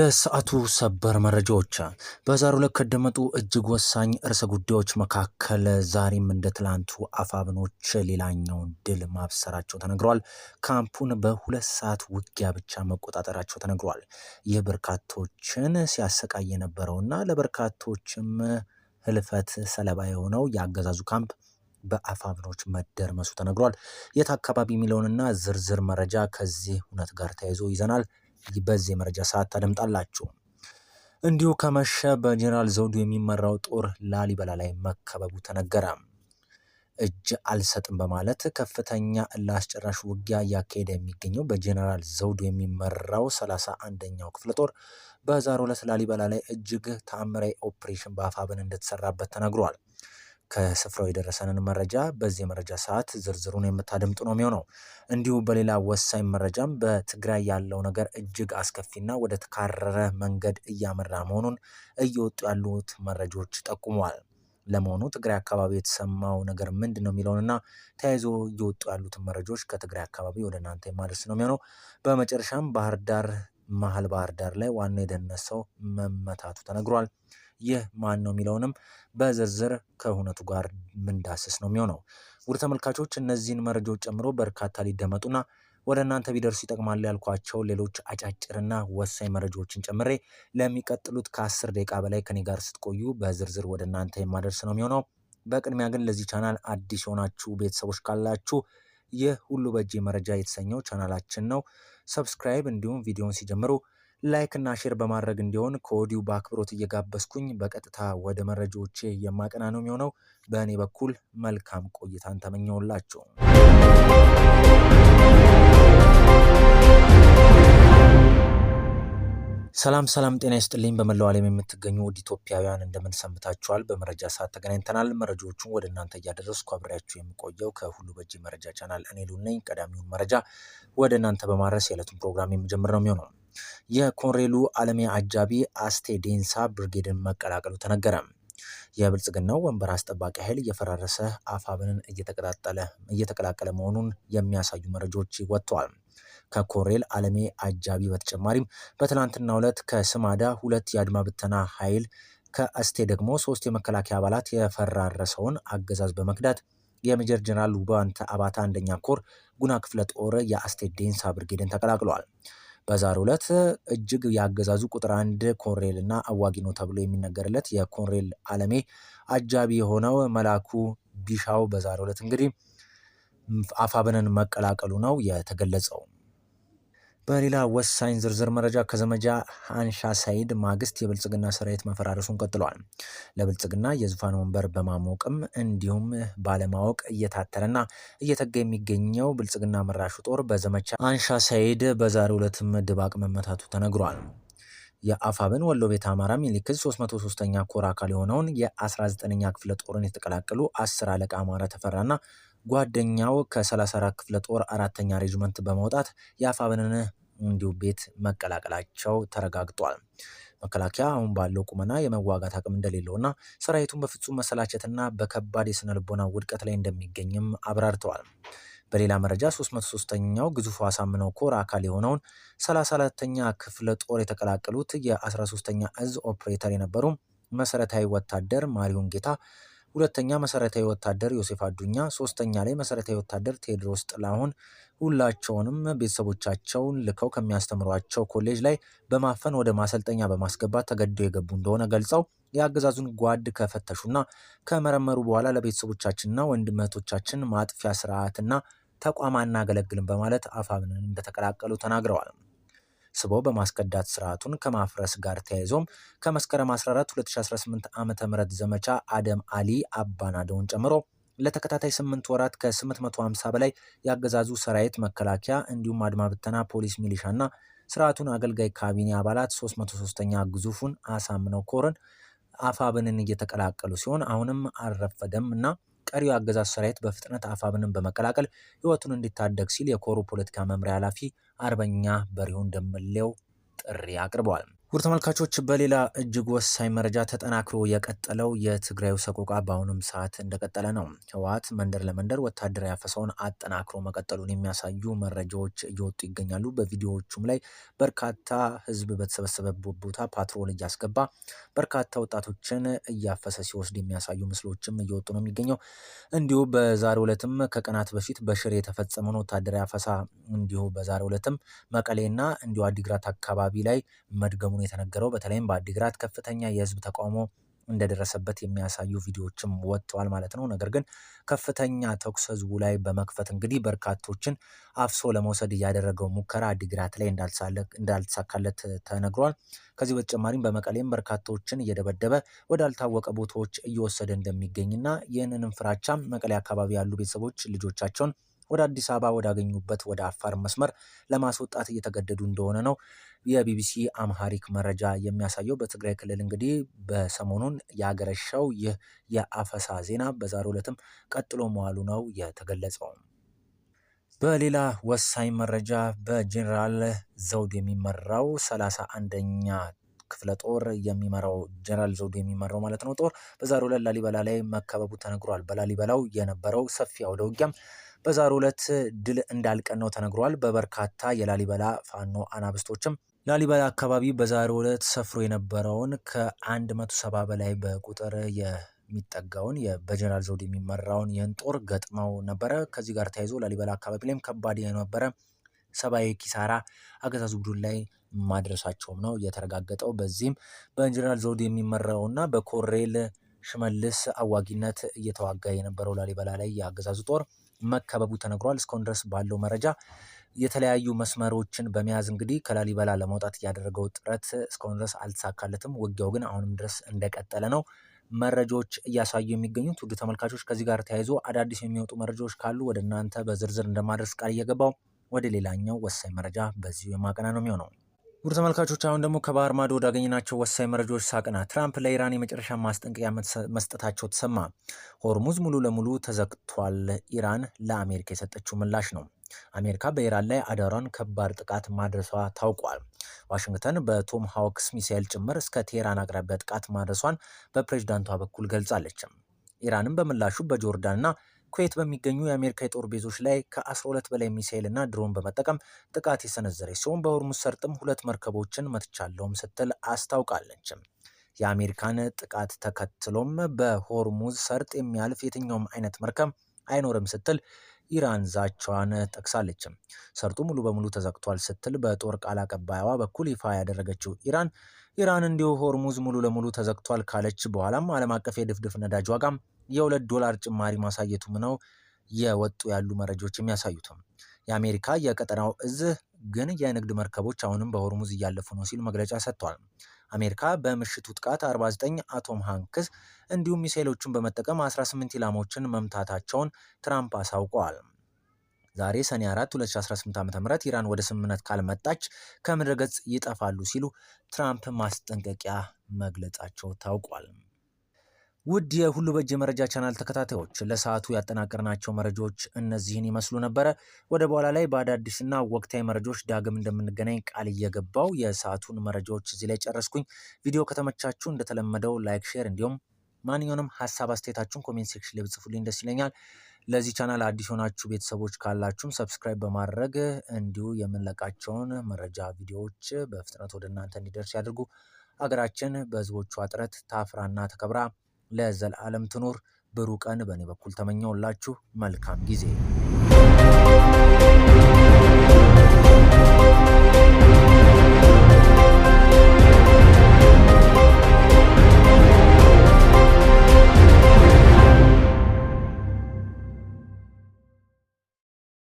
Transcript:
የሰዓቱ ሰበር መረጃዎች በዛሬው ዕለት ከደመጡ እጅግ ወሳኝ ርዕሰ ጉዳዮች መካከል ዛሬም እንደ ትላንቱ አፋብኖች ሌላኛውን ድል ማብሰራቸው ተነግሯል። ካምፑን በ2 ሰዓት ውጊያ ብቻ መቆጣጠራቸው ተነግሯል። ይህ በርካቶችን ሲያሰቃይ የነበረውና ለበርካቶችም ህልፈት ሰለባ የሆነው የአገዛዙ ካምፕ በአፋብኖች መደርመሱ ተነግሯል። የት አካባቢ የሚለውንና ዝርዝር መረጃ ከዚህ እውነት ጋር ተያይዞ ይዘናል። በዚህ መረጃ ሰዓት ታደምጣላችሁ። እንዲሁ ከመሸ በጀነራል ዘውዱ የሚመራው ጦር ላሊበላ ላይ መከበቡ ተነገረ። እጅ አልሰጥም በማለት ከፍተኛ ላስጨራሽ ውጊያ እያካሄደ የሚገኘው በጀነራል ዘውዱ የሚመራው 31ኛው ክፍለ ጦር በዛሬው ዕለት ላሊበላ ላይ እጅግ ተአምራዊ ኦፕሬሽን በአፋብን እንደተሰራበት ተነግሯል። ከስፍራው የደረሰንን መረጃ በዚህ መረጃ ሰዓት ዝርዝሩን የምታደምጡ ነው የሚሆነው። እንዲሁ በሌላ ወሳኝ መረጃም በትግራይ ያለው ነገር እጅግ አስከፊና ወደ ተካረረ መንገድ እያመራ መሆኑን እየወጡ ያሉት መረጃዎች ጠቁመዋል። ለመሆኑ ትግራይ አካባቢ የተሰማው ነገር ምንድን ነው የሚለውንና ተያይዞ እየወጡ ያሉትን መረጃዎች ከትግራይ አካባቢ ወደ እናንተ የማድረስ ነው የሚሆነው። በመጨረሻም መሀል ባህር ዳር ላይ ዋናው የደህንነት ሰው መመታቱ ተነግሯል። ይህ ማን ነው የሚለውንም በዝርዝር ከእውነቱ ጋር ምንዳስስ ነው የሚሆነው። ውድ ተመልካቾች እነዚህን መረጃዎች ጨምሮ በርካታ ሊደመጡና ወደ እናንተ ቢደርሱ ይጠቅማል ያልኳቸው ሌሎች አጫጭርና ወሳኝ መረጃዎችን ጨምሬ ለሚቀጥሉት ከ10 ደቂቃ በላይ ከኔ ጋር ስትቆዩ በዝርዝር ወደ እናንተ የማደርስ ነው የሚሆነው። በቅድሚያ ግን ለዚህ ቻናል አዲስ የሆናችሁ ቤተሰቦች ካላችሁ ይህ ሁሉ በእጄ መረጃ የተሰኘው ቻናላችን ነው። ሰብስክራይብ እንዲሁም ቪዲዮን ሲጀምሩ ላይክ እና ሼር በማድረግ እንዲሆን ከወዲሁ በአክብሮት እየጋበዝኩኝ በቀጥታ ወደ መረጃዎቼ የማቀና ነው የሚሆነው። በእኔ በኩል መልካም ቆይታን ተመኘውላችሁ። ሰላም ጤና ይስጥልኝ። በመላው ዓለም የምትገኙ ውድ ኢትዮጵያውያን እንደምን ሰንብታችኋል? በመረጃ ሰዓት ተገናኝተናል። መረጃዎቹን ወደ እናንተ እያደረስኩ አብሬያችሁ የምቆየው ከሁሉ በእጅ መረጃ ቻናል እኔ ሉል ነኝ። ቀዳሚውን መረጃ ወደ እናንተ በማድረስ የዕለቱን ፕሮግራም የምጀምር ነው የሚሆነው። የኮሎኔሉ አለሜ አጃቢ አስቴ ዴንሳ ብርጌድን መቀላቀሉ ተነገረ። የብልጽግናው ወንበር አስጠባቂ ኃይል እየፈራረሰ አፋብንን እየተቀላቀለ መሆኑን የሚያሳዩ መረጃዎች ወጥተዋል። ከኮሎኔል አለሜ አጃቢ በተጨማሪም በትናንትናው ዕለት ከስማዳ 2 የአድማ ብተና ኃይል ከአስቴ ደግሞ 3 የመከላከያ አባላት የፈራረሰውን አገዛዝ በመክዳት የሜጀር ጀነራል ውባንተ አባታ 1ኛ ኮር ጉና ክፍለ ጦር የአስቴ ዴንሳ ብርጌድን ተቀላቅለዋል። በዛሬው ዕለት እጅግ ያገዛዙ ቁጥር 1 ኮሎኔል እና አዋጊ ነው ተብሎ የሚነገርለት የኮሎኔል አለሜ አጃቢ የሆነው መላኩ ቢሻው በዛሬው ዕለት እንግዲህ አፋብንን መቀላቀሉ ነው የተገለጸው። በሌላ ወሳኝ ዝርዝር መረጃ ከዘመቻ አንሻ ሳይድ ማግስት የብልጽግና ሰራዊት መፈራረሱን ቀጥሏል። ለብልጽግና የዙፋን ወንበር በማሞቅም እንዲሁም ባለማወቅ እየታተረና እየተጋ የሚገኘው ብልጽግና መራሹ ጦር በዘመቻ አንሻ ሳይድ በዛሬው ዕለትም ድባቅ መመታቱ ተነግሯል። የአፋብን ወሎ ቤተ አማራ ሚኒሊክ 303ኛ ኮር አካል የሆነውን የ19ኛ ክፍለ ጦርን የተቀላቀሉ 10 አለቃ አማራ ተፈራና ጓደኛው ከ34 ክፍለ ጦር 4ኛ ሬጅመንት በመውጣት የአፋብንን እንዲሁ ቤት መቀላቀላቸው ተረጋግጧል። መከላከያ አሁን ባለው ቁመና የመዋጋት አቅም እንደሌለውና ሰራዊቱን በፍጹም መሰላቸትና በከባድ የስነ ልቦና ውድቀት ላይ እንደሚገኝም አብራርተዋል። በሌላ መረጃ 303ኛው ግዙፉ አሳምነው ኮር አካል የሆነውን 34ኛ ክፍለ ጦር የተቀላቀሉት የ13ኛ እዝ ኦፕሬተር የነበሩ መሰረታዊ ወታደር ማሪዮን ጌታ፣ 2ኛ መሰረታዊ ወታደር ዮሴፍ አዱኛ፣ 3ኛ ላይ መሰረታዊ ወታደር ቴዎድሮስ ጥላሁን ሁላቸውንም ቤተሰቦቻቸውን ልከው ከሚያስተምሯቸው ኮሌጅ ላይ በማፈን ወደ ማሰልጠኛ በማስገባት ተገደው የገቡ እንደሆነ ገልጸው የአገዛዙን ጓድ ከፈተሹና ከመረመሩ በኋላ ለቤተሰቦቻችንና ወንድም እህቶቻችን ማጥፊያ ስርዓትና ተቋም አናገለግልም በማለት አፋብንን እንደተቀላቀሉ ተናግረዋል። ስበው በማስከዳት ስርዓቱን ከማፍረስ ጋር ተያይዞም ከመስከረም 14 2018 ዓ.ም ዘመቻ አደም አሊ አባናደውን ጨምሮ ለተከታታይ 8 ወራት ከ850 በላይ ያገዛዙ ሰራዊት መከላከያ እንዲሁም አድማ ብተና ፖሊስ ሚሊሻና ስርዓቱን አገልጋይ ካቢኔ አባላት 303ኛ ግዙፉን አሳምነው ኮርን አፋብንን እየተቀላቀሉ ሲሆን አሁንም አልረፈደም እና ቀሪው አገዛዝ ሰራዊት በፍጥነት አፋብንን በመቀላቀል ህይወቱን እንዲታደግ ሲል የኮሩ ፖለቲካ መምሪያ ኃላፊ አርበኛ በሪሁን ደምሌው ጥሪ አቅርበዋል። ውድ ተመልካቾች በሌላ እጅግ ወሳኝ መረጃ ተጠናክሮ የቀጠለው የትግራዩ ሰቆቃ በአሁኑም ሰዓት እንደቀጠለ ነው። ህወሓት መንደር ለመንደር ወታደራዊ አፈሳውን አጠናክሮ መቀጠሉን የሚያሳዩ መረጃዎች እየወጡ ይገኛሉ። በቪዲዮዎቹም ላይ በርካታ ህዝብ በተሰበሰበበት ቦታ ፓትሮል እያስገባ በርካታ ወጣቶችን እያፈሰ ሲወስድ የሚያሳዩ ምስሎችም እየወጡ ነው የሚገኘው። እንዲሁ በዛሬው ዕለትም ከቀናት በፊት በሽሬ የተፈጸመውን ወታደራዊ አፈሳ እንዲሁ በዛሬው ዕለትም መቀሌና እንዲሁ አዲግራት አካባቢ ላይ መድገሙ የተነገረው በተለይም በአዲግራት ከፍተኛ የህዝብ ተቃውሞ እንደደረሰበት የሚያሳዩ ቪዲዮዎችም ወጥተዋል ማለት ነው። ነገር ግን ከፍተኛ ተኩስ ህዝቡ ላይ በመክፈት እንግዲህ በርካቶችን አፍሶ ለመውሰድ ያደረገው ሙከራ አዲግራት ላይ እንዳልተሳካለት ተነግሯል። ከዚህ በተጨማሪም በመቀሌም በርካቶችን እየደበደበ ወዳልታወቀ ቦታዎች እየወሰደ እንደሚገኝና ይህንንም ፍራቻም መቀሌ አካባቢ ያሉ ቤተሰቦች ልጆቻቸውን ወደ አዲስ አበባ ወዳገኙበት ወደ አፋር መስመር ለማስወጣት እየተገደዱ እንደሆነ ነው የቢቢሲ አምሃሪክ መረጃ የሚያሳየው። በትግራይ ክልል እንግዲህ በሰሞኑን ያገረሸው ይህ የአፈሳ ዜና በዛሬው ዕለትም ቀጥሎ መዋሉ ነው የተገለጸው። በሌላ ወሳኝ መረጃ በጄኔራል ዘውድ የሚመራው 31ኛ ክፍለ ጦር የሚመራው ጄኔራል ዘውዱ የሚመራው ማለት ነው ጦር በዛሬው ዕለት ላሊበላ ላይ መከበቡ ተነግሯል። በላሊበላው የነበረው ሰፊ አውደ ውጊያም በዛሬው ዕለት ድል እንዳልቀነው ተነግሯል። በበርካታ የላሊበላ ፋኖ አናብስቶችም ላሊበላ አካባቢ በዛሬው ዕለት ሰፍሮ የነበረውን ከ170 በላይ በቁጥር የሚጠጋውን በጄኔራል ዘውዱ የሚመራውን ይህን ጦር ገጥመው ነበረ። ከዚህ ጋር ተያይዞ ላሊበላ አካባቢ ላይም ከባድ የነበረ ሰብአዊ ኪሳራ አገዛዙ ቡድን ላይ ማድረሳቸውም ነው የተረጋገጠው። በዚህም በጄኔራል ዘውዱ የሚመራውና በኮሎኔል ሽመልስ አዋጊነት እየተዋጋ የነበረው ላሊበላ ላይ የአገዛዙ ጦር መከበቡ ተነግሯል። እስካሁን ድረስ ባለው መረጃ የተለያዩ መስመሮችን በመያዝ እንግዲህ ከላሊበላ ለመውጣት ያደረገው ጥረት እስካሁን ድረስ አልተሳካለትም። ውጊያው ግን አሁንም ድረስ እንደቀጠለ ነው መረጃዎች እያሳዩ የሚገኙት። ውድ ተመልካቾች ከዚህ ጋር ተያይዞ አዳዲስ የሚወጡ መረጃዎች ካሉ ወደ እናንተ በዝርዝር እንደማድረስ ቃል እየገባው ወደ ሌላኛው ወሳኝ መረጃ በዚሁ የማቀና ነው የሚሆነው። ውድ ተመልካቾች አሁን ደግሞ ከባህር ማዶ ወዳገኘናቸው ወሳኝ መረጃዎች ሳቅና ትራምፕ ለኢራን የመጨረሻ ማስጠንቀቂያ መስጠታቸው ተሰማ። ሆርሙዝ ሙሉ ለሙሉ ተዘግቷል። ኢራን ለአሜሪካ የሰጠችው ምላሽ ነው። አሜሪካ በኢራን ላይ አዳሯን ከባድ ጥቃት ማድረሷ ታውቋል። ዋሽንግተን በቶም ሃውክስ ሚሳኤል ጭምር እስከ ቴህራን አቅራቢያ ጥቃት ማድረሷን በፕሬዝዳንቷ በኩል ገልጻለች። ኢራንም በምላሹ በጆርዳንና ኩዌት በሚገኙ የአሜሪካ የጦር ቤዞች ላይ ከ12 በላይ ሚሳኤል እና ድሮን በመጠቀም ጥቃት የሰነዘረች ሲሆን በሆርሙዝ ሰርጥም 2 መርከቦችን መትቻለሁም ስትል አስታውቃለች። የአሜሪካን ጥቃት ተከትሎም በሆርሙዝ ሰርጥ የሚያልፍ የትኛውም አይነት መርከብ አይኖርም ስትል ኢራን ዛቻዋን ጠቅሳለች። ሰርጡ ሙሉ በሙሉ ተዘግቷል ስትል በጦር ቃል አቀባይዋ በኩል ይፋ ያደረገችው ኢራን እንዲሁ ሆርሙዝ ሙሉ ለሙሉ ተዘግቷል ካለች በኋላም ዓለም አቀፍ የድፍድፍ ነዳጅ ዋጋም $2 ጭማሪ ማሳየቱም ነው የወጡ ያሉ መረጃዎች የሚያሳዩትም። የአሜሪካ የቀጠናው እዝ ግን የንግድ መርከቦች አሁንም በሆርሙዝ እያለፉ ነው ሲል መግለጫ ሰጥቷል። አሜሪካ በምሽቱ ጥቃት 49 አቶም ሃንክስ እንዲሁም ሚሳኤሎችን በመጠቀም 18 ኢላማዎችን መምታታቸውን ትራምፕ አሳውቀዋል። ዛሬ ሰኔ 4 2018 ዓ.ም ኢራን ወደ ስምምነት ካልመጣች ከምድረ ገጽ ይጠፋሉ ሲሉ ትራምፕ ማስጠንቀቂያ መግለጻቸው ታውቋል። ውድ የሁሉ በእጅ መረጃ ቻናል ተከታታዮች ለሰዓቱ ያጠናቀርናቸው መረጃዎች እነዚህን ይመስሉ ነበረ። ወደ በኋላ ላይ በአዳዲስና ወቅታዊ መረጃዎች ዳግም እንደምንገናኝ ቃል እየገባው የሰዓቱን መረጃዎች እዚህ ላይ ጨረስኩኝ። ቪዲዮ ከተመቻችሁ እንደተለመደው ላይክ፣ ሼር እንዲሁም ማንኛውንም ሀሳብ አስተያየታችሁን ኮሜንት ሴክሽን ላይ ብጽፉልኝ ደስ ይለኛል። ለዚህ ቻናል አዲስ ሆናችሁ ቤተሰቦች ካላችሁም ሰብስክራይብ በማድረግ እንዲሁ የምንለቃቸውን መረጃ ቪዲዮዎች በፍጥነት ወደ እናንተ እንዲደርስ ያድርጉ። ሀገራችን በህዝቦቿ ጥረት ታፍራና ተከብራ ለዘላለም ትኑር። ብሩህ ቀን በእኔ በኩል ተመኘውላችሁ። መልካም ጊዜ